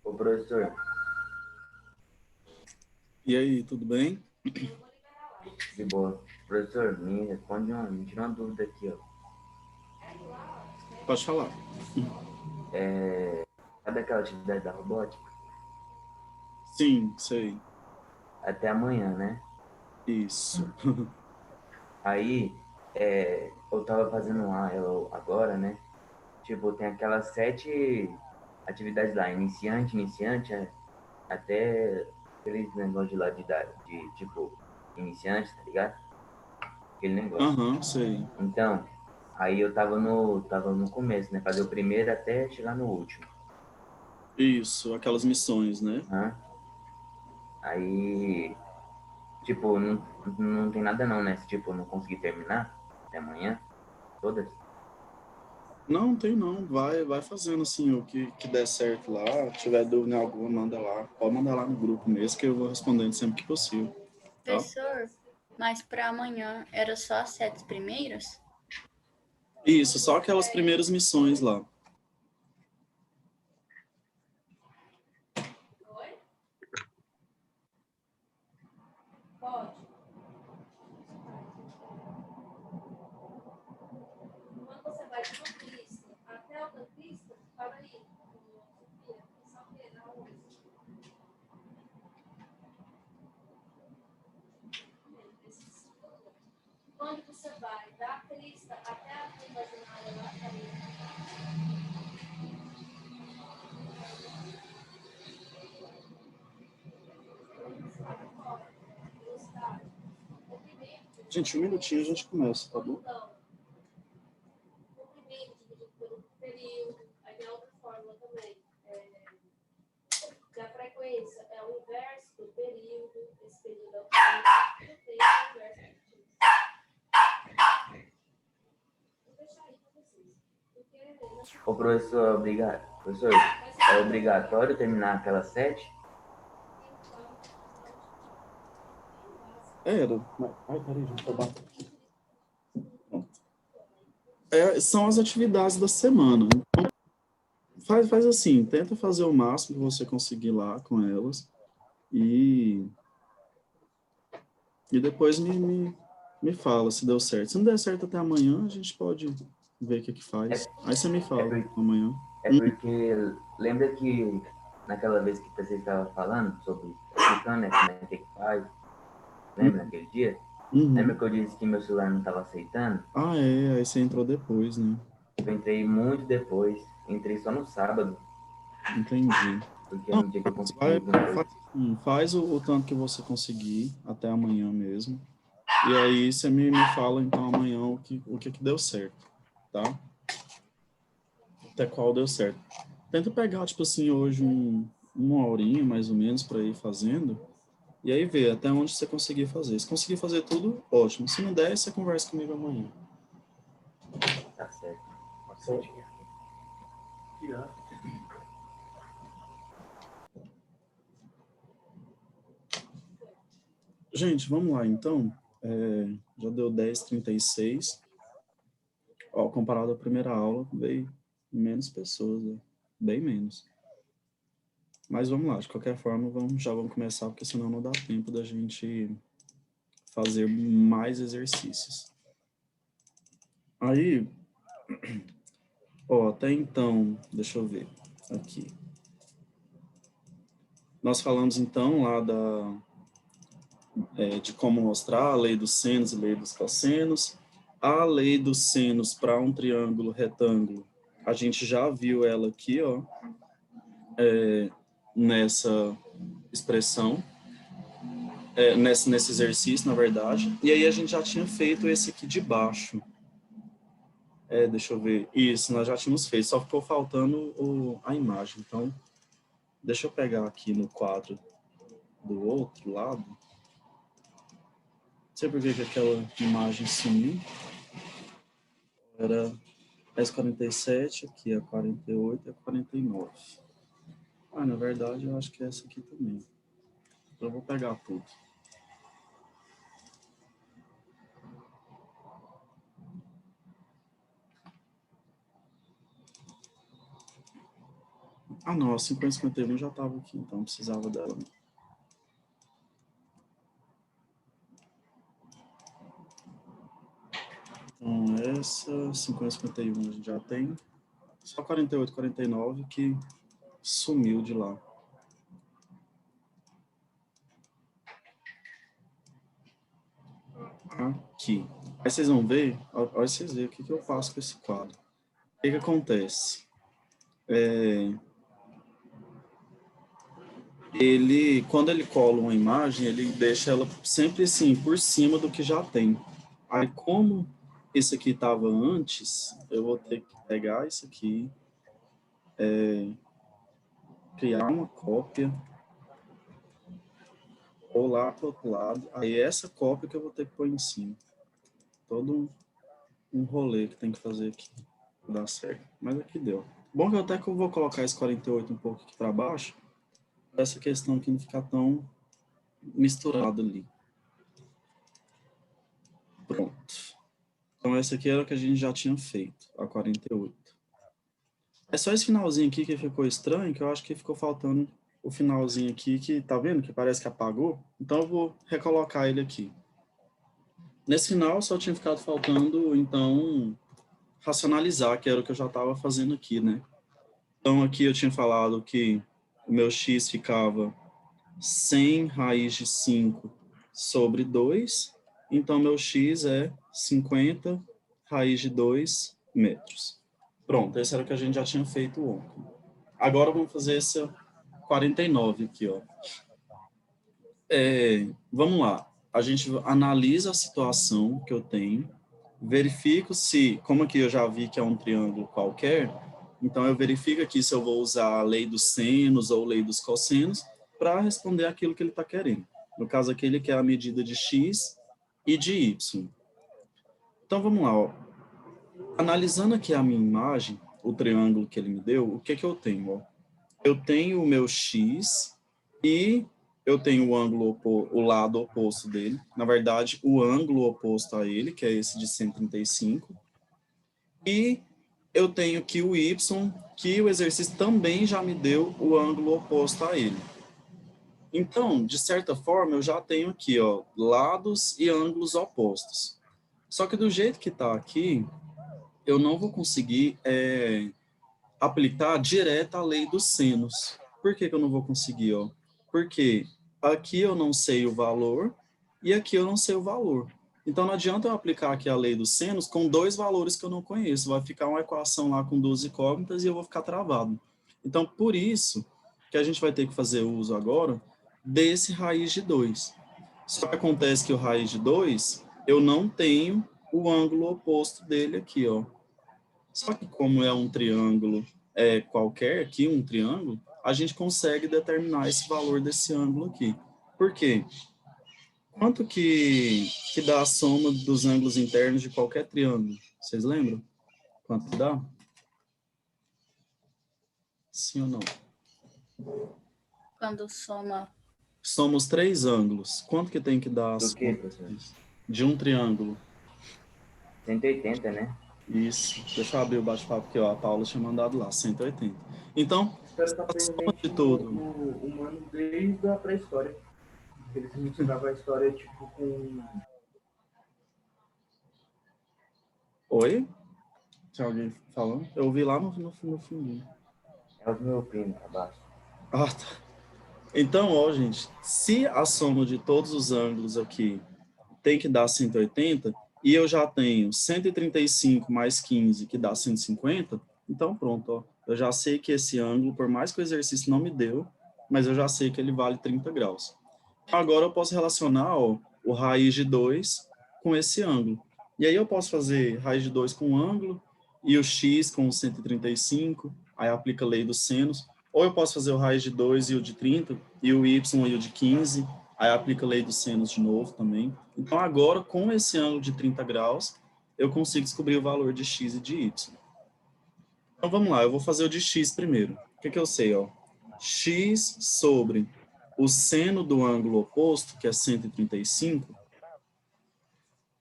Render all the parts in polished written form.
Ô, professor, E aí, tudo bem? de boa. Professor, me tira uma dúvida aqui, ó. Pode falar. Sabe aquela atividade da robótica? Sim, sei. Até amanhã, né? Isso. Aí, eu tava fazendo lá, eu, agora, né? Tipo, tem aquelas 7 atividades lá, iniciante, até aquele negócio de lá tipo, iniciante, tá ligado? Aquele negócio. Aham, sei. Então, aí eu tava no começo, né? Fazer o primeiro até chegar no último. Isso, aquelas missões, né? Hã? Aí, tipo, não tem nada não, né? Se, tipo, não conseguir terminar até amanhã, todas. Não, tem não. Vai fazendo assim o que der certo lá. Se tiver dúvida em alguma, manda lá. Pode mandar lá no grupo mesmo, que eu vou respondendo sempre que possível, tá? Professor, mas para amanhã era só as 7 primeiras? Isso, só aquelas primeiras missões lá. Pode. Quando você vai de uma pista até outra pista, para aí, Sofia, só virar hoje. Quando você vai da pista até a imaginária lá, para aí. Gente, um minutinho a gente começa, tá bom? Comprimento dividido pelo período, aí tem outra fórmula também. Que a frequência é o inverso do período, esse período é o tempo, o inverso do tempo. Vou deixar aí para vocês. Ô, professor, obrigado. Professor, é obrigatório terminar aquelas 7? Era. Ai, peraí, gente, eu bato aqui. Pronto. São as atividades da semana. Faz assim, tenta fazer o máximo que você conseguir lá com elas e, e depois me fala se deu certo. Se não der certo até amanhã, a gente pode ver o que É, faz. Aí você me é, fala por- amanhã. é porque lembra que naquela vez que você estava falando sobre explicando, né, como é que faz? Lembra naquele dia? Lembra Uhum. que eu disse que meu celular não estava aceitando? Ah, é, aí você entrou depois, né? Eu entrei muito depois, entrei só no sábado, Entendi. porque Não, no dia que eu consegui vai, alguma coisa. faz, assim, faz o tanto que você conseguir até amanhã mesmo. E aí você me fala então amanhã o que deu certo, tá? Até qual deu certo. Tenta pegar, tipo assim, hoje uma horinha mais ou menos para ir fazendo. E aí ver até onde você conseguir fazer. Se conseguir fazer tudo, ótimo. Se não der, você conversa comigo amanhã. Tá certo. Certo? Gente, vamos lá então. Já deu 10h36. Ó, comparado à primeira aula, veio menos pessoas, né? Bem menos. Mas vamos lá, de qualquer forma, já vamos começar, porque senão não dá tempo da gente fazer mais exercícios. Aí, ó, até então, deixa eu ver aqui. Nós falamos então lá de como mostrar a lei dos senos e lei dos cossenos. A lei dos senos para um triângulo retângulo, a gente já viu ela aqui, ó, nessa expressão, nesse exercício, na verdade. E aí a gente já tinha feito esse aqui de baixo. Deixa eu ver. Isso, nós já tínhamos feito, só ficou faltando a imagem. Então, deixa eu pegar aqui no quadro do outro lado. Não sei por que aquela imagem sumiu. Era essa 47, aqui é 48 e a 49. Ah, na verdade, eu acho que é essa aqui também. Então, eu vou pegar tudo. Ah, não, a 50,51 já estava aqui, então não precisava dela. Então, essa 50,51 a gente já tem. Só 48, 49 que sumiu de lá. Aqui. Aí vocês vão ver, olha vocês verem o que eu faço com esse quadro. O que acontece? Quando ele cola uma imagem, ele deixa ela sempre assim, por cima do que já tem. Aí, como esse aqui estava antes, eu vou ter que pegar isso aqui, criar uma cópia, ou lá para o outro lado. Aí, essa cópia que eu vou ter que pôr em cima. Todo um rolê que tem que fazer aqui para dar certo. Mas aqui deu. Bom que até que eu vou colocar esse 48 um pouco aqui para baixo, para essa questão aqui não ficar tão misturada ali. Pronto. Então, essa aqui era o que a gente já tinha feito, a 48. É só esse finalzinho aqui que ficou estranho, que eu acho que ficou faltando o finalzinho aqui, que tá vendo que parece que apagou? Então, eu vou recolocar ele aqui. Nesse final, só tinha ficado faltando, então, racionalizar, que era o que eu já estava fazendo aqui, né? Então, aqui eu tinha falado que o meu x ficava 100 raiz de 5 sobre 2, então meu x é 50 raiz de 2 metros. Pronto, esse era o que a gente já tinha feito ontem. Agora vamos fazer essa 49 aqui, ó. Vamos lá. A gente analisa a situação que eu tenho, verifico se, como aqui eu já vi que é um triângulo qualquer, então eu verifico aqui se eu vou usar a lei dos senos ou lei dos cossenos para responder aquilo que ele está querendo. No caso aqui, ele quer a medida de x e de y. Então vamos lá, ó. Analisando aqui a minha imagem, o triângulo que ele me deu, o que eu tenho? Ó? Eu tenho o meu x e eu tenho o ângulo o lado oposto dele. Na verdade, o ângulo oposto a ele, que é esse de 135. E eu tenho aqui o y, que o exercício também já me deu o ângulo oposto a ele. Então, de certa forma, eu já tenho aqui, ó, lados e ângulos opostos. Só que do jeito que está aqui, eu não vou conseguir aplicar direto a lei dos senos. Por que eu não vou conseguir? Ó? Porque aqui eu não sei o valor e aqui eu não sei o valor. Então não adianta eu aplicar aqui a lei dos senos com dois valores que eu não conheço. Vai ficar uma equação lá com duas incógnitas e eu vou ficar travado. Então por isso que a gente vai ter que fazer uso agora desse raiz de 2. Só que acontece que o raiz de 2, eu não tenho o ângulo oposto dele aqui, ó. Só que como é um triângulo qualquer aqui, um triângulo, a gente consegue determinar esse valor desse ângulo aqui. Por quê? Quanto que dá a soma dos ângulos internos de qualquer triângulo? Vocês lembram? Quanto que dá? Sim ou não? Quando soma. Soma os três ângulos. Quanto que tem que dar a Do soma que, professor? de um triângulo? 180, né? Isso. Deixa eu abrir o bate-papo aqui, ó. A Paula tinha mandado lá, 180. Então, Os caras estão a soma aprendendo de tudo. o humano desde a pré-história. Eles ensinavam a história, tipo, com... Oi? Tem alguém falando? Eu ouvi lá no fundinho. É o meu primo, abaixo. Ah, tá. Então, ó, gente, se a soma de todos os ângulos aqui tem que dar 180, e eu já tenho 135 mais 15, que dá 150, então pronto, ó. Eu já sei que esse ângulo, por mais que o exercício não me deu, mas eu já sei que ele vale 30 graus. Agora eu posso relacionar, ó, o raiz de 2 com esse ângulo. E aí eu posso fazer raiz de 2 com ângulo e o x com 135, aí aplica a lei dos senos. Ou eu posso fazer o raiz de 2 e o de 30, e o y e o de 15, aí aplica a lei dos senos de novo também. Então agora, com esse ângulo de 30 graus, eu consigo descobrir o valor de x e de y. Então vamos lá, eu vou fazer o de x primeiro. O que eu sei? Ó? X sobre o seno do ângulo oposto, que é 135,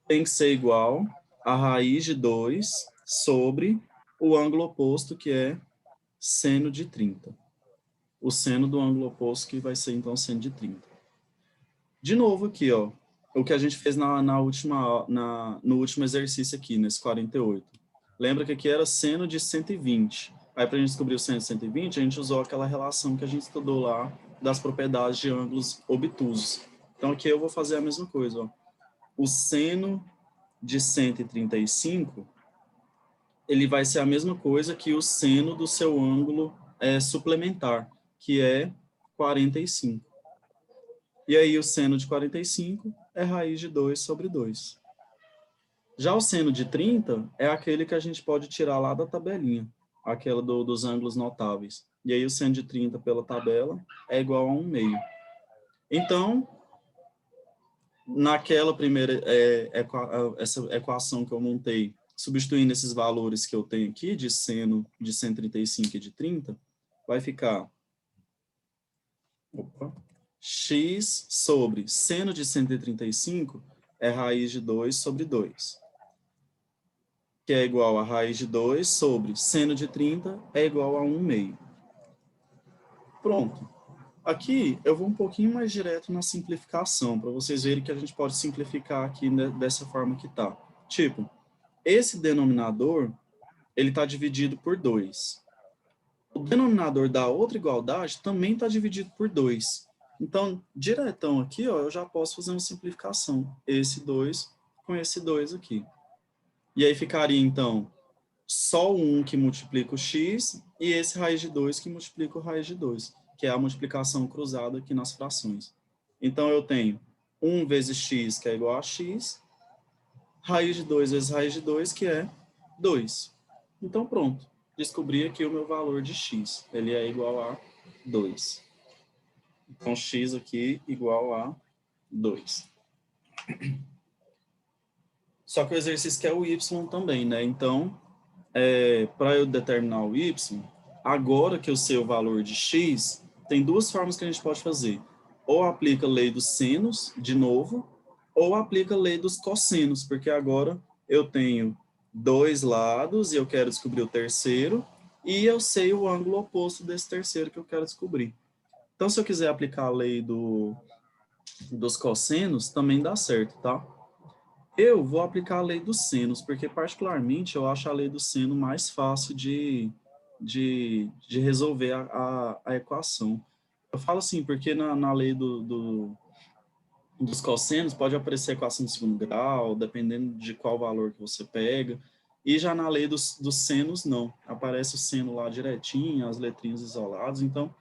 tem que ser igual a raiz de 2 sobre o ângulo oposto, que é seno de 30. o seno do ângulo oposto, que vai ser, então, seno de 30. De novo aqui, ó, o que a gente fez no último exercício aqui, nesse 48. Lembra que aqui era seno de 120. Aí, para a gente descobrir o seno de 120, a gente usou aquela relação que a gente estudou lá das propriedades de ângulos obtusos. Então, aqui eu vou fazer a mesma coisa, ó. O seno de 135, ele vai ser a mesma coisa que o seno do seu ângulo suplementar, que é 45. E aí o seno de 45 é raiz de 2 sobre 2. Já o seno de 30 é aquele que a gente pode tirar lá da tabelinha, aquela dos ângulos notáveis. E aí o seno de 30 pela tabela é igual a 1/2. Então, naquela primeira essa equação que eu montei, substituindo esses valores que eu tenho aqui, de seno de 135 e de 30, vai ficar x sobre seno de 135 é raiz de 2 sobre 2, que é igual a raiz de 2 sobre seno de 30 é igual a 1/2. Pronto. Aqui eu vou um pouquinho mais direto na simplificação, para vocês verem que a gente pode simplificar aqui dessa forma que tá. Tipo, esse denominador, ele está dividido por 2. O denominador da outra igualdade também está dividido por 2. Então, diretão aqui, ó, eu já posso fazer uma simplificação. Esse 2 com esse 2 aqui. E aí ficaria, então, só o 1 que multiplica o x e esse raiz de 2 que multiplica o raiz de 2, que é a multiplicação cruzada aqui nas frações. Então, eu tenho 1 vezes x, que é igual a x, raiz de 2 vezes raiz de 2, que é 2. Então, pronto. Descobri aqui o meu valor de x. Ele é igual a 2. Então, x aqui igual a 2. Só que o exercício quer o y também, né? Então, para eu determinar o y, agora que eu sei o valor de x, tem duas formas que a gente pode fazer. Ou aplica a lei dos senos, de novo, ou aplica a lei dos cossenos, porque agora eu tenho dois lados e eu quero descobrir o terceiro, e eu sei o ângulo oposto desse terceiro que eu quero descobrir. Então, se eu quiser aplicar a lei dos cossenos, também dá certo, tá? Eu vou aplicar a lei dos senos, porque particularmente eu acho a lei do seno mais fácil de resolver a equação. Eu falo assim, porque na lei dos cossenos pode aparecer a equação de segundo grau, dependendo de qual valor que você pega, e já na lei dos senos não, aparece o seno lá direitinho, as letrinhas isoladas, então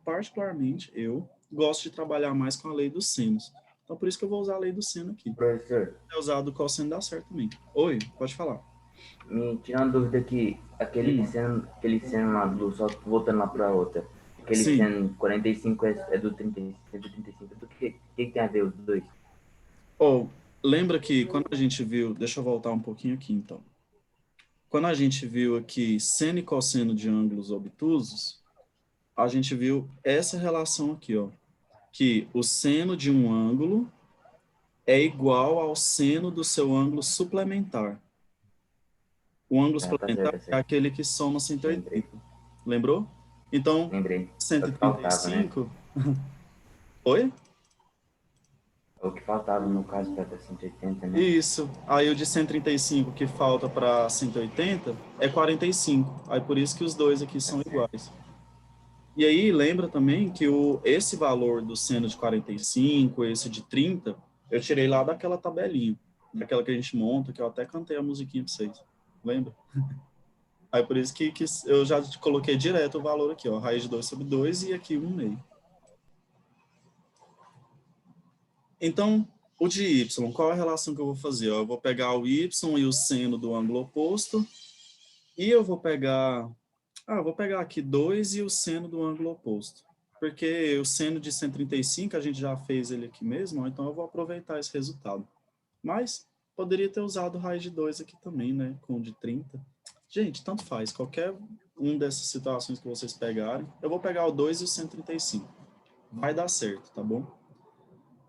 particularmente, gosto de trabalhar mais com a lei dos senos. Então, por isso que eu vou usar a lei do seno aqui. Professor, Se usar a do cosseno, dá certo também. Oi, pode falar. me tira uma dúvida aqui. Aquele seno lá, só voltando lá para outra. Aquele Sim. seno 45 é do 35. Do que tem a ver os dois? Lembra que quando a gente viu... Deixa eu voltar um pouquinho aqui, então. Quando a gente viu aqui seno e cosseno de ângulos obtusos, a gente viu essa relação aqui, ó. Que o seno de um ângulo é igual ao seno do seu ângulo suplementar. O ângulo suplementar é aquele que soma 180. Lembrei. Lembrou? Então, Lembrei. 135... Oi? O que faltava no caso para 180, né? Isso. Aí o de 135 que falta para 180 é 45. Aí por isso que os dois aqui são iguais. E aí lembra também que esse valor do seno de 45, esse de 30, eu tirei lá daquela tabelinha, daquela que a gente monta, que eu até cantei a musiquinha para vocês. Lembra? Aí por isso que eu já coloquei direto o valor aqui, ó, raiz de 2 sobre 2 e aqui 1/2. Então, o de y, qual é a relação que eu vou fazer? Eu vou pegar o y e o seno do ângulo oposto, e eu vou pegar aqui 2 e o seno do ângulo oposto. Porque o seno de 135, a gente já fez ele aqui mesmo, então eu vou aproveitar esse resultado. Mas, poderia ter usado raiz de 2 aqui também, né, com o de 30. Gente, tanto faz, qualquer uma dessas situações que vocês pegarem, eu vou pegar o 2 e o 135. Vai dar certo, tá bom?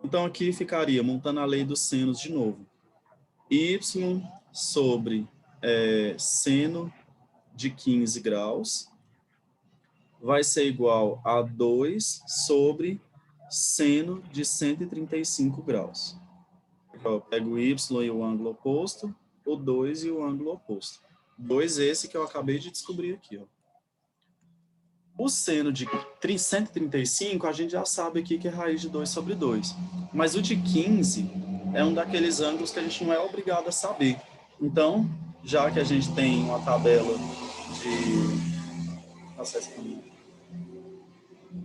Então, aqui ficaria, montando a lei dos senos de novo. Y sobre seno de 15 graus vai ser igual a 2 sobre seno de 135 graus. Eu pego o y e o ângulo oposto, o 2 e o ângulo oposto. 2 esse que eu acabei de descobrir aqui, ó. O seno de 135, a gente já sabe aqui que é raiz de 2 sobre 2. Mas o de 15 é um daqueles ângulos que a gente não é obrigado a saber. Então, já que a gente tem uma tabela de... Nossa,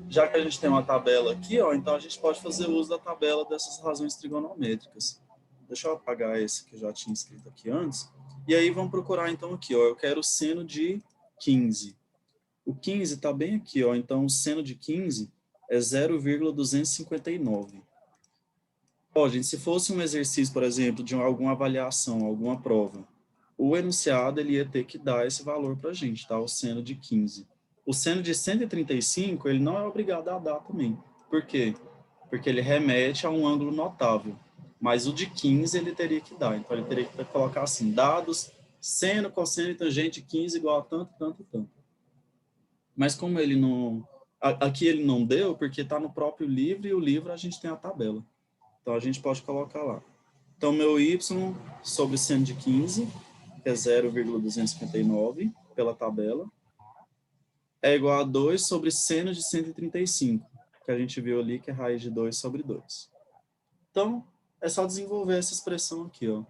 já que a gente tem uma tabela aqui, ó, então a gente pode fazer uso da tabela dessas razões trigonométricas. Deixa eu apagar esse que eu já tinha escrito aqui antes. E aí vamos procurar então aqui, ó, eu quero o seno de 15. O 15 está bem aqui, ó, então o seno de 15 é 0,259. Ó, gente, se fosse um exercício, por exemplo, de alguma avaliação, alguma prova, o enunciado ele ia ter que dar esse valor para a gente, tá? O seno de 15. O seno de 135, ele não é obrigado a dar também. Por quê? Porque ele remete a um ângulo notável. Mas o de 15 ele teria que dar. Então, ele teria que colocar assim, dados, seno, cosseno e tangente 15 igual a tanto, tanto, tanto. Mas como ele não... Aqui ele não deu, porque está no próprio livro, e o livro a gente tem a tabela. Então, a gente pode colocar lá. Então, meu y sobre seno de 15, que é 0,259, pela tabela, é igual a 2 sobre seno de 135, que a gente viu ali que é raiz de 2 sobre 2. Então, é só desenvolver essa expressão aqui, ó.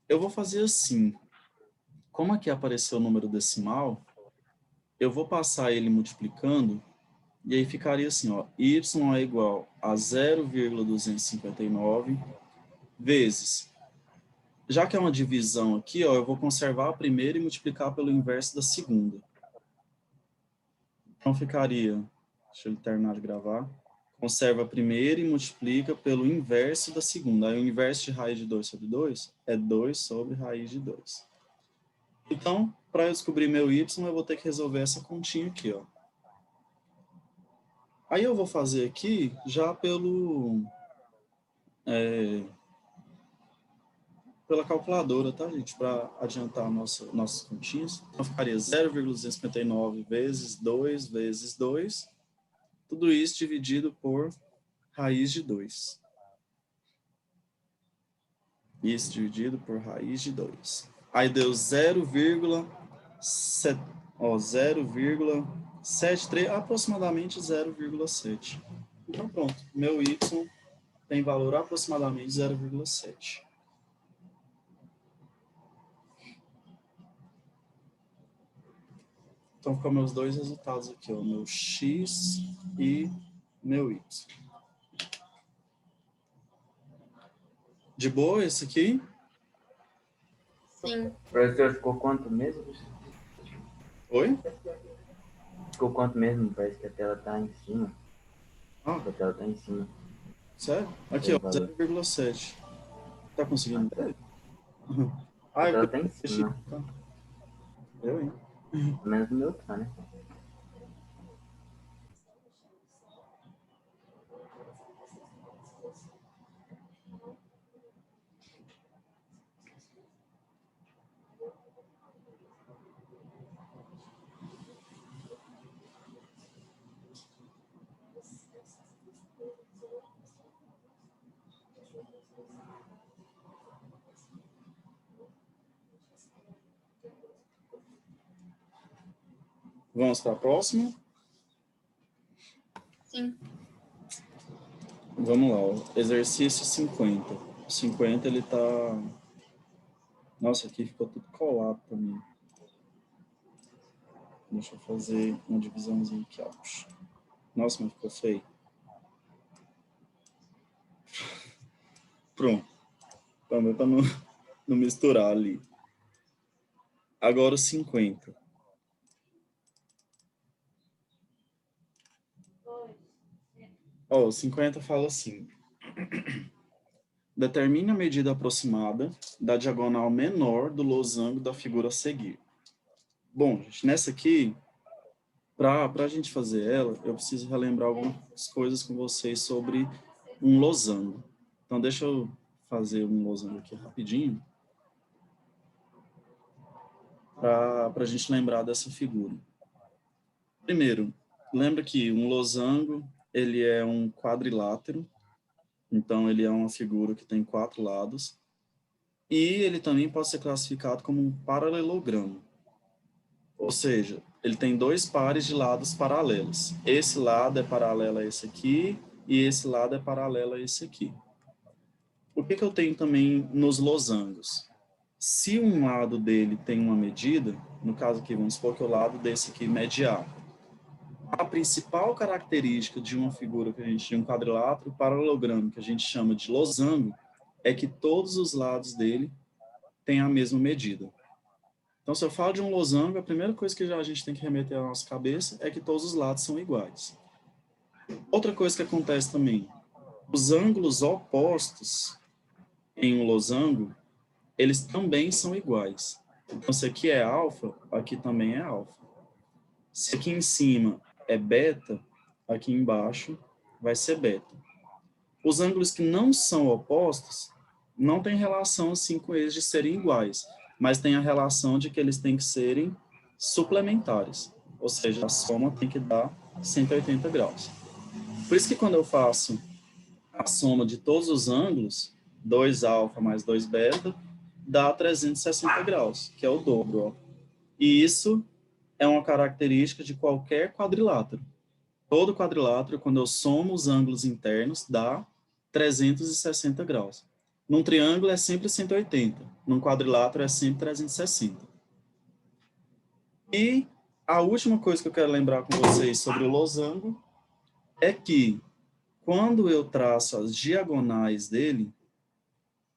Eu vou fazer assim. Como aqui apareceu o número decimal, eu vou passar ele multiplicando, e aí ficaria assim, ó, y é igual a 0,259 vezes... Já que é uma divisão aqui, ó, eu vou conservar a primeira e multiplicar pelo inverso da segunda. Então, ficaria... Deixa eu terminar de gravar. Conserva a primeira e multiplica pelo inverso da segunda. Aí, o inverso de raiz de 2 sobre 2 é 2 sobre raiz de 2. Então, para eu descobrir meu y, eu vou ter que resolver essa continha aqui, ó. Aí, eu vou fazer aqui já pela calculadora, tá, gente? Para adiantar nossas continhas. Então, ficaria 0,259 vezes 2 vezes 2. Tudo isso dividido por raiz de 2. Isso dividido por raiz de 2. Aí deu 0,73, aproximadamente 0,7. Então, pronto. Meu y tem valor aproximadamente 0,7. Então, ficam meus dois resultados aqui, ó, meu x e meu y. De boa esse aqui? Sim. Professor, ficou quanto mesmo? Oi? Ficou quanto mesmo? Parece que a tela tá em cima. Ah, A tela tá em cima. sério? Aqui, ó, 0,7. Tá conseguindo ver? A Ah, tela eu tá em deixei... cima. Tá. Eu, hein? Pelo menos no meu tá, né? Vamos para a próxima? Sim. Vamos lá, ó. Exercício 50. O 50 ele tá... Nossa, aqui ficou tudo colado também. Deixa eu fazer uma divisãozinha aqui, ó. Nossa, mas ficou feio. Pronto. Também para não misturar ali. Agora o 50. Ó, o 50 fala assim. Determine a medida aproximada da diagonal menor do losango da figura a seguir. Bom, gente, nessa aqui, para a gente fazer ela, eu preciso relembrar algumas coisas com vocês sobre um losango. Então, deixa eu fazer um losango aqui rapidinho, para a gente lembrar dessa figura. Primeiro, lembra que um losango, ele é um quadrilátero, então ele é uma figura que tem 4 lados, e ele também pode ser classificado como um paralelogramo, ou seja, ele tem 2 pares de lados paralelos. Esse lado é paralelo a esse aqui, e esse lado é paralelo a esse aqui. O que eu tenho também nos losangos? Se um lado dele tem uma medida, no caso aqui, vamos supor que o lado desse aqui mede A. A principal característica de uma figura que a gente, de um quadrilátero paralelogramo, que a gente chama de losango, é que todos os lados dele têm a mesma medida. Então, se eu falo de um losango, a primeira coisa que a gente tem que remeter à nossa cabeça é que todos os lados são iguais. Outra coisa que acontece também, os ângulos opostos em um losango, eles também são iguais. Então, se aqui é alfa, aqui também é alfa. Se aqui em cima é beta, aqui embaixo vai ser beta. Os ângulos que não são opostos não tem relação assim com eles de serem iguais, mas tem a relação de que eles têm que serem suplementares, ou seja, a soma tem que dar 180 graus. Por isso que quando eu faço a soma de todos os ângulos, 2 alfa mais 2 beta, dá 360 graus, que é o dobro. Ó. E isso é uma característica de qualquer quadrilátero. Todo quadrilátero, quando eu somo os ângulos internos, dá 360 graus. Num triângulo é sempre 180, num quadrilátero é sempre 360. E a última coisa que eu quero lembrar com vocês sobre o losango é que quando eu traço as diagonais dele,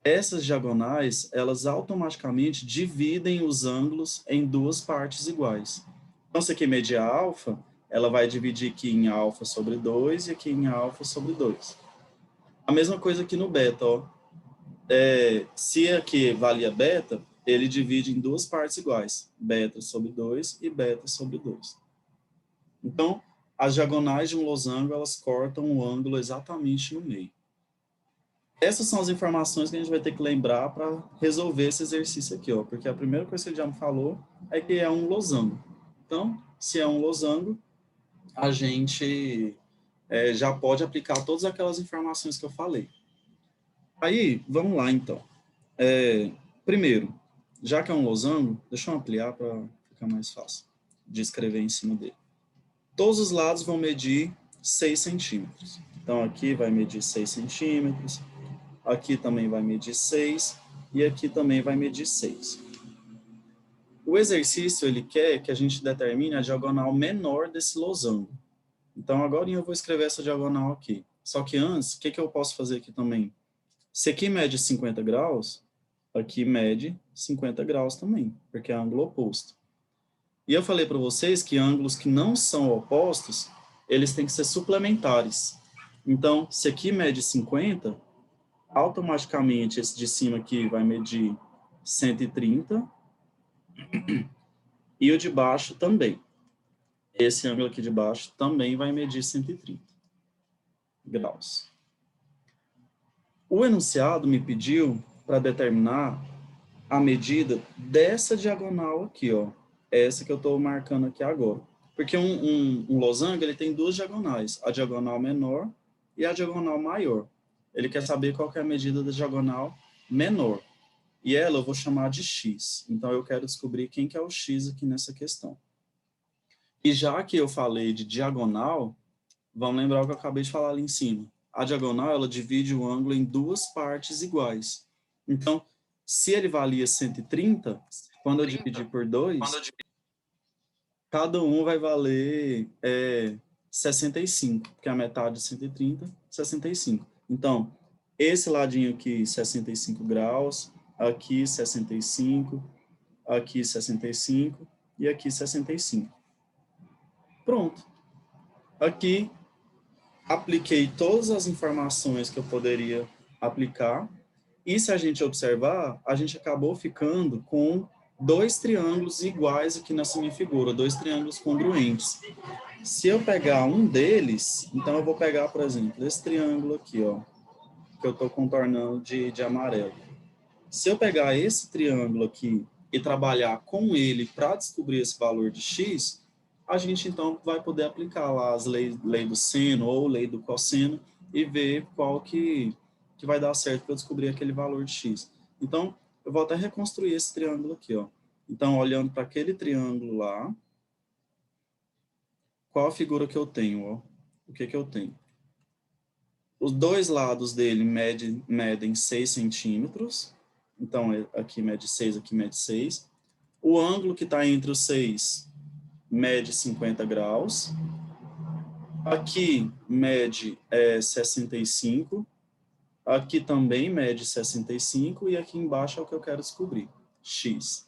essas diagonais, elas automaticamente dividem os ângulos em 2 partes iguais. Então, se aqui medir a alfa, ela vai dividir aqui em alfa sobre 2 e aqui em alfa sobre 2. A mesma coisa aqui no beta, ó. Se aqui valia beta, ele divide em 2 partes iguais, beta sobre 2 e beta sobre 2. Então, as diagonais de um losango, elas cortam o ângulo exatamente no meio. Essas são as informações que a gente vai ter que lembrar para resolver esse exercício aqui, ó, porque a primeira coisa que ele já me falou é que é um losango. Então, se é um losango, a gente já pode aplicar todas aquelas informações que eu falei. Aí, vamos lá, então. Primeiro, já que é um losango, deixa eu ampliar para ficar mais fácil de escrever em cima dele. Todos os lados vão medir 6 centímetros. Então, aqui vai medir 6 centímetros, aqui também vai medir 6, e aqui também vai medir 6. O exercício, ele quer que a gente determine a diagonal menor desse losango. Então, agora eu vou escrever essa diagonal aqui. Só que antes, o que eu posso fazer aqui também? Se aqui mede 50 graus, aqui mede 50 graus também, porque é ângulo oposto. E eu falei para vocês que ângulos que não são opostos, eles têm que ser suplementares. Então, se aqui mede 50, automaticamente esse de cima aqui vai medir 130 e o de baixo também. Esse ângulo aqui de baixo também vai medir 130 graus. O enunciado me pediu para determinar a medida dessa diagonal aqui, ó. Essa que eu estou marcando aqui agora. Porque um losango, ele tem 2 diagonais, a diagonal menor e a diagonal maior. Ele quer saber qual que é a medida da diagonal menor. E ela eu vou chamar de x. Então, eu quero descobrir quem que é o x aqui nessa questão. E já que eu falei de diagonal, vamos lembrar o que eu acabei de falar ali em cima. A diagonal, ela divide o ângulo em 2 partes iguais. Então, se ele valia 130, quando eu dividir por 2, cada um vai valer 65, porque a metade de 130, 65. Então, esse ladinho aqui, 65 graus, aqui 65, aqui 65 e aqui 65. Pronto. Aqui, apliquei todas as informações que eu poderia aplicar. E se a gente observar, a gente acabou ficando com 2 triângulos iguais aqui nessa minha figura, 2 triângulos congruentes. Se eu pegar um deles, então eu vou pegar, por exemplo, esse triângulo aqui, ó, que eu estou contornando de amarelo. Se eu pegar esse triângulo aqui e trabalhar com ele para descobrir esse valor de x, a gente então vai poder aplicar lá as lei do seno ou lei do cosseno e ver qual que vai dar certo para eu descobrir aquele valor de x. Então, eu vou até reconstruir esse triângulo aqui, ó. Então, olhando para aquele triângulo lá, qual a figura que eu tenho, ó? O que eu tenho? Os dois lados dele medem 6 centímetros. Então, aqui mede 6, aqui mede 6. O ângulo que está entre os 6 mede 50 graus. Aqui mede 65. Aqui também mede 65. E aqui embaixo é o que eu quero descobrir, x.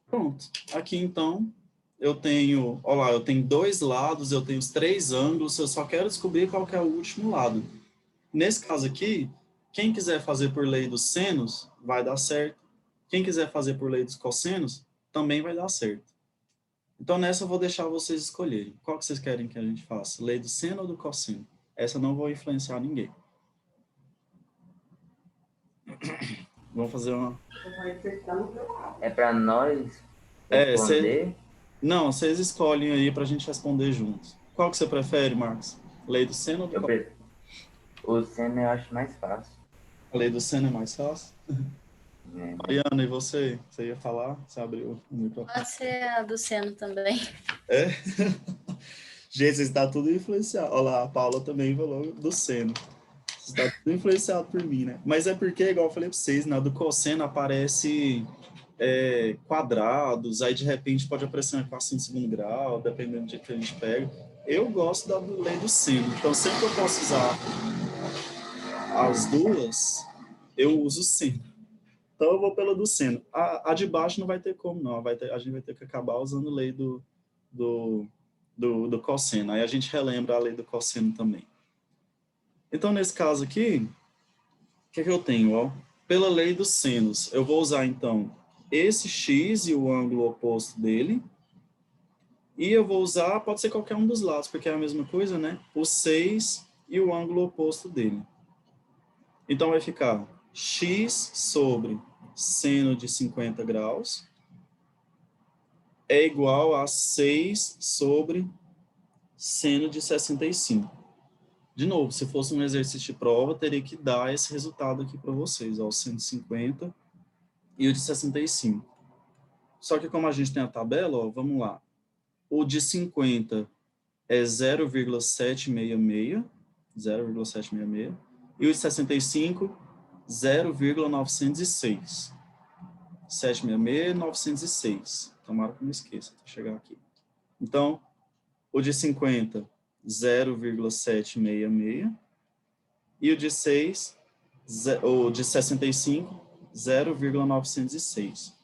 Pronto. Aqui, então, eu tenho, olha lá, eu tenho dois lados, eu tenho os 3 ângulos, eu só quero descobrir qual que é o último lado. Nesse caso aqui, quem quiser fazer por lei dos senos, vai dar certo. Quem quiser fazer por lei dos cossenos, também vai dar certo. Então, nessa eu vou deixar vocês escolherem. Qual que vocês querem que a gente faça? Lei do seno ou do cosseno? Essa eu não vou influenciar ninguém. Vamos fazer uma... É para nós responder? Não, vocês escolhem aí para a gente responder juntos. Qual que você prefere, Marcos? Lei do seno ou do cosseno? O seno eu acho mais fácil. A lei do seno é mais fácil? Mariana, e você? Você ia falar? Você abriu o microfone. Pode ser a do seno também. É? Gente, você está tudo influenciado. Olha lá, a Paula também falou do seno. Você está tudo influenciado por mim, né? Mas é porque, igual eu falei para vocês, na do cosseno aparece quadrados, aí de repente pode aparecer uma equação de segundo grau, dependendo do jeito que a gente pega. Eu gosto da lei do seno. Então, sempre que eu posso usar as duas, eu uso o seno. Então, eu vou pela do seno. A de baixo não vai ter como, não. A gente vai ter que acabar usando a lei do cosseno. Aí a gente relembra a lei do cosseno também. Então, nesse caso aqui, o que eu tenho? Ó? Pela lei dos senos, eu vou usar, então, esse x e o ângulo oposto dele. E eu vou usar, pode ser qualquer um dos lados, porque é a mesma coisa, né? O 6 e o ângulo oposto dele. Então, vai ficar x sobre seno de 50 graus é igual a 6 sobre seno de 65. De novo, se fosse um exercício de prova, teria que dar esse resultado aqui para vocês, ó, o 150 e o de 65. Só que como a gente tem a tabela, ó, vamos lá. O de 50 é 0,766, 0,766, e o de 65, 0,906. 766, 906. Tomara que não esqueça, até chegar aqui. Então, o de 50, 0,766. E o de 65, 0,906.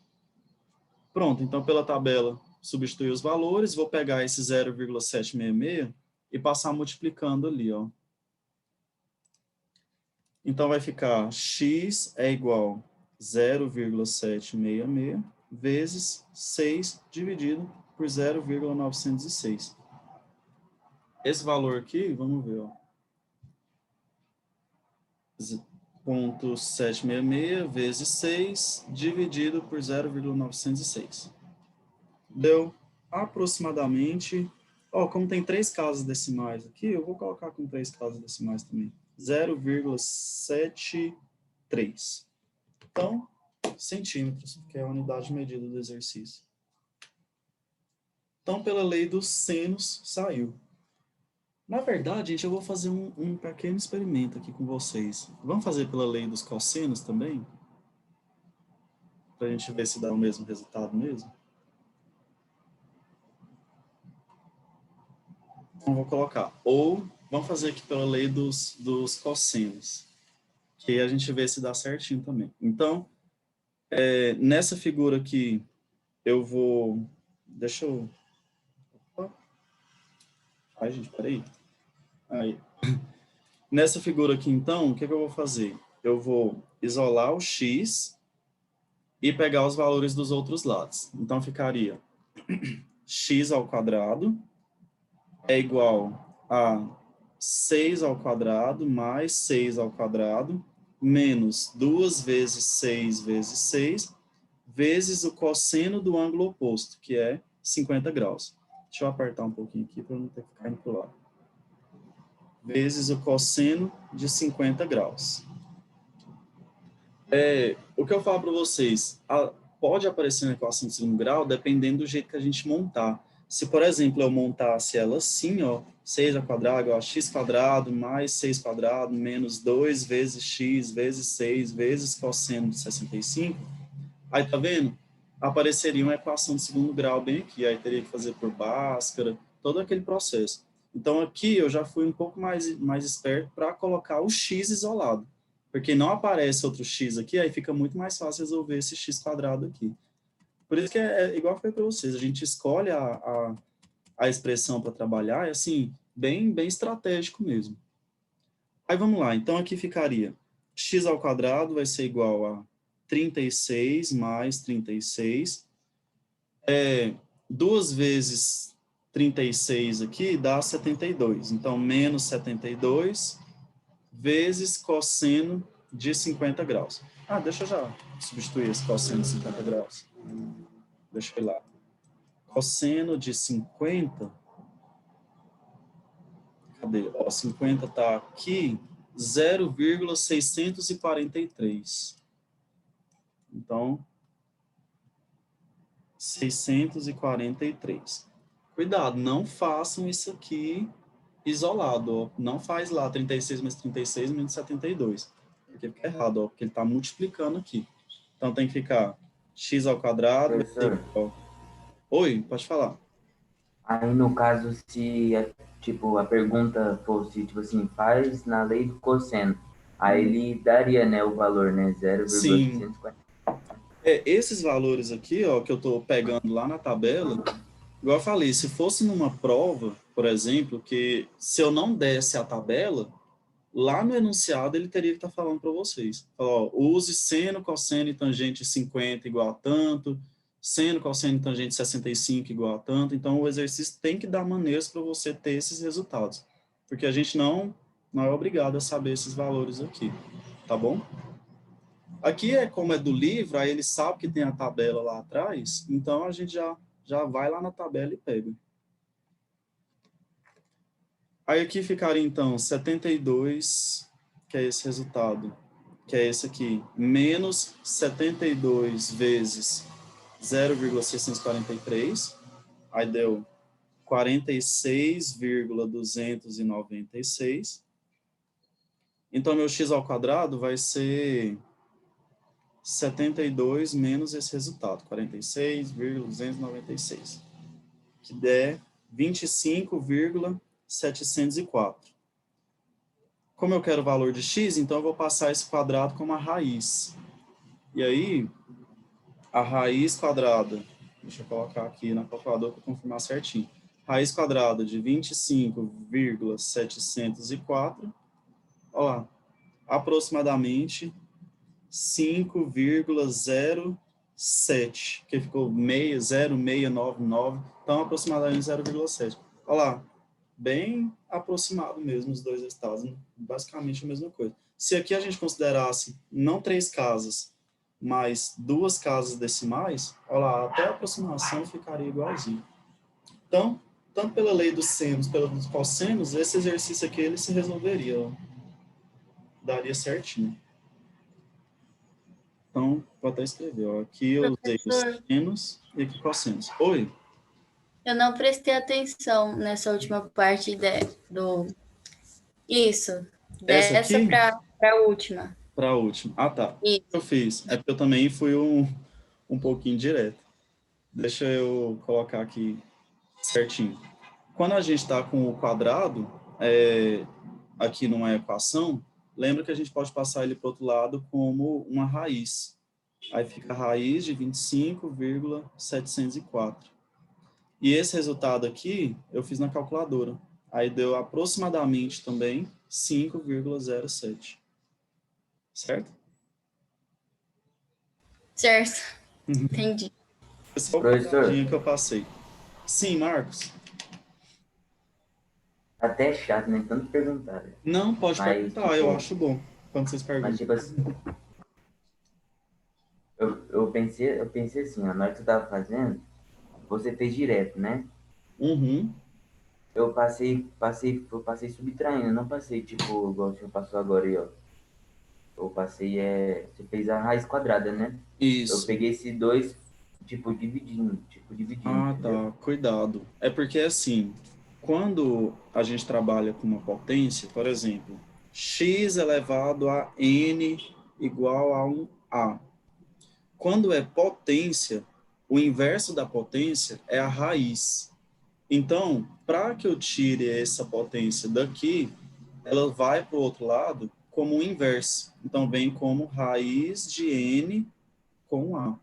Pronto, então pela tabela, substituir os valores, vou pegar esse 0,766 e passar multiplicando ali, ó. Então vai ficar x é igual a 0,766 vezes 6 dividido por 0,906. Esse valor aqui, vamos ver, ó. 0,766 vezes 6 dividido por 0,906. Deu aproximadamente, ó, como tem 3 casas decimais aqui, eu vou colocar com 3 casas decimais também. 0,73. Então, centímetros, que é a unidade de medida do exercício. Então, pela lei dos senos, saiu. Na verdade, gente, eu vou fazer um pequeno experimento aqui com vocês. Vamos fazer pela lei dos cossenos também? Para a gente ver se dá o mesmo resultado mesmo. Então, vou colocar. Ou, vamos fazer aqui pela lei dos cossenos. Que aí a gente vê se dá certinho também. Então, nessa figura aqui, eu vou... Deixa eu... Ai, gente, peraí. Aí. Nessa figura aqui, então, o que eu vou fazer? Eu vou isolar o x e pegar os valores dos outros lados. Então, ficaria x ao quadrado é igual a 6 ao quadrado mais 6 ao quadrado menos 2 vezes 6 vezes 6 vezes o cosseno do ângulo oposto, que é 50 graus. Deixa eu apertar um pouquinho aqui para não ter que ficar indo para o lado. Vezes o cosseno de 50 graus. O que eu falo para vocês, pode aparecer na equação de segundo grau dependendo do jeito que a gente montar. Se, por exemplo, eu montasse ela assim, ó, 6 ao quadrado igual a x quadrado mais 6 quadrado menos 2 vezes x vezes 6 vezes cosseno de 65, aí tá vendo? Apareceria uma equação de segundo grau bem aqui, aí teria que fazer por Bhaskara, todo aquele processo. Então aqui eu já fui um pouco mais esperto para colocar o x isolado, porque não aparece outro x aqui, aí fica muito mais fácil resolver esse x quadrado aqui. Por isso que é igual eu falei para vocês, a gente escolhe a expressão para trabalhar, é assim, bem estratégico mesmo. Aí vamos lá, então aqui ficaria x ao quadrado vai ser igual a 36 mais 36. 2 vezes 36 aqui dá 72. Então, menos 72 vezes cosseno de 50 graus. Deixa eu já substituir esse cosseno de 50 graus. Deixa eu ir lá. Cosseno de 50. Cadê? 50 está aqui. 0,643. Então, 643. Cuidado, não façam isso aqui isolado. Ó. Não faz lá 36 mais 36 menos 72. Porque fica errado, ó, porque ele está multiplicando aqui. Então, tem que ficar x ao quadrado. Professor, Oi, pode falar. aí no caso, se tipo, a pergunta fosse, tipo assim, faz na lei do cosseno, aí ele daria, né, o valor, né, Sim. 0,640. Esses valores aqui, ó, que eu estou pegando lá na tabela, igual eu falei, se fosse numa prova, por exemplo, que se eu não desse a tabela, lá no enunciado ele teria que estar falando para vocês. Ó, use seno, cosseno e tangente 50 igual a tanto, seno, cosseno e tangente 65 igual a tanto. Então, o exercício tem que dar maneiras para você ter esses resultados. Porque a gente não é obrigado a saber esses valores aqui, tá bom? Aqui como é do livro, aí ele sabe que tem a tabela lá atrás, então a gente já vai lá na tabela e pega. Aí aqui ficaria, então, 72, que é esse resultado, que é esse aqui, menos 72 vezes 0,643, aí deu 46,296. Então, meu x ao quadrado vai ser 72 menos esse resultado, 46,296, que der 25,704. Como eu quero o valor de x, então eu vou passar esse quadrado como a raiz. E aí, a raiz quadrada, deixa eu colocar aqui na calculadora para confirmar certinho. Raiz quadrada de 25,704, olha lá, aproximadamente 5,07, que ficou 0,699, então aproximadamente 0,7. Olha lá, bem aproximado mesmo os dois resultados, né? Basicamente a mesma coisa. Se aqui a gente considerasse não 3 casas, mas 2 casas decimais, olha lá, até a aproximação ficaria igualzinho. Então, tanto pela lei dos senos, pelos cossenos, esse exercício aqui ele se resolveria, ó. Daria certinho. Então, vou até escrever, ó. Aqui eu usei os senos e aqui cossenos. Oi? Eu não prestei atenção nessa última parte do... Isso, dessa para a última. Para a última. Ah, tá. Isso. Eu fiz. É porque eu também fui um pouquinho direto. Deixa eu colocar aqui certinho. Quando a gente está com o quadrado, aqui numa equação, lembra que a gente pode passar ele para o outro lado como uma raiz. Aí fica a raiz de 25,704. E esse resultado aqui, eu fiz na calculadora. Aí deu aproximadamente também 5,07. Certo? Certo. Entendi. Esse é o quadradinho que eu passei. Sim, Marcos? Até chato, né? Tanto perguntar. Não, pode perguntar, tipo, eu acho bom quando vocês perguntam. Mas, tipo assim, eu pensei assim, ó, na hora que tu tava fazendo, você fez direto, né? Uhum. Eu passei subtraindo, não passei, tipo, igual você passou agora aí, ó. Eu passei, você fez a raiz quadrada, né? Eu Isso. peguei esses dois, tipo, dividindo, Ah, entendeu? tá. Cuidado. É porque, assim, quando a gente trabalha com uma potência, por exemplo, x elevado a n igual a um a. Quando é potência, o inverso da potência é a raiz. Então, para que eu tire essa potência daqui, ela vai para o outro lado como o inverso. Então, vem como raiz de n com a.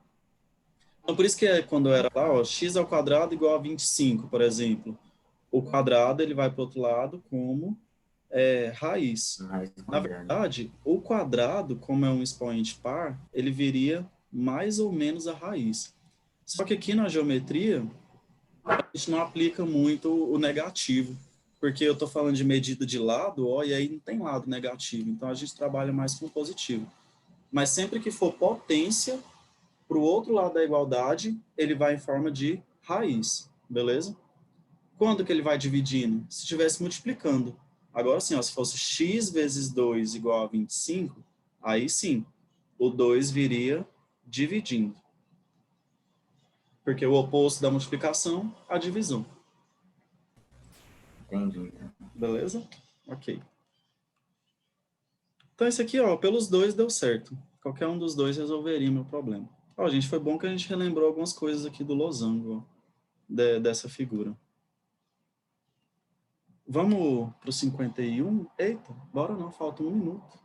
Então, por isso que quando era lá, ó, x ao quadrado igual a 25, por exemplo. O quadrado ele vai para o outro lado como raiz. Raiz Na quadrada. verdade, o quadrado, como é um expoente par, ele viria mais ou menos a raiz. Só que aqui na geometria, a gente não aplica muito o negativo, porque eu estou falando de medida de lado, ó, e aí não tem lado negativo, então a gente trabalha mais com positivo. Mas sempre que for potência, para o outro lado da igualdade, ele vai em forma de raiz, beleza? Quando que ele vai dividindo? Se estivesse multiplicando. Agora sim, ó, se fosse x vezes 2 igual a 25, aí sim, o 2 viria dividindo. Porque o oposto da multiplicação, a divisão. Entendi. Beleza? Ok. Então esse aqui, ó, pelos dois deu certo. Qualquer um dos dois resolveria meu problema. Ó, gente, foi bom que a gente relembrou algumas coisas aqui do losango, ó, dessa figura. Vamos para o 51? Eita, bora não, falta 1 minuto.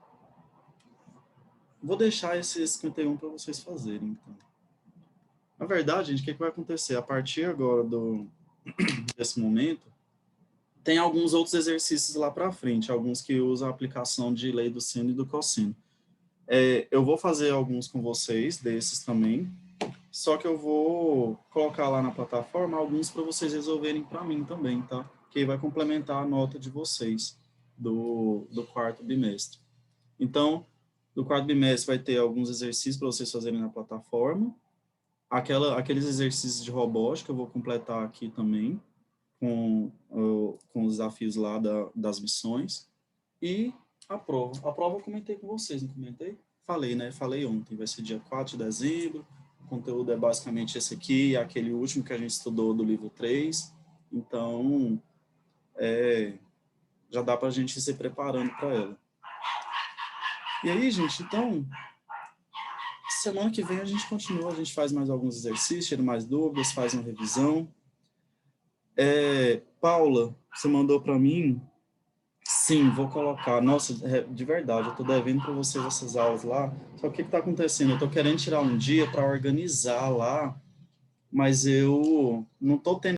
Vou deixar esse 51 para vocês fazerem, então. Na verdade, gente, o que vai acontecer? A partir agora desse momento, tem alguns outros exercícios lá para frente, alguns que usam a aplicação de lei do seno e do cosseno. Eu vou fazer alguns com vocês, desses também, só que eu vou colocar lá na plataforma alguns para vocês resolverem para mim também, tá? Que vai complementar a nota de vocês do quarto bimestre. Então, no quarto bimestre vai ter alguns exercícios para vocês fazerem na plataforma, aqueles exercícios de robótica eu vou completar aqui também, com os desafios lá das missões, e a prova. A prova eu comentei com vocês, não comentei? Falei, né? Falei ontem, vai ser dia 4 de dezembro, o conteúdo é basicamente esse aqui, aquele último que a gente estudou do livro 3, então já dá para a gente ir se preparando para ela. E aí, gente, então, semana que vem a gente continua, a gente faz mais alguns exercícios, tira mais dúvidas, faz uma revisão. Paula, você mandou para mim? Sim, vou colocar. Nossa, de verdade, eu estou devendo para vocês essas aulas lá. Só que o que está acontecendo? Eu estou querendo tirar um dia para organizar lá, mas eu não estou tendo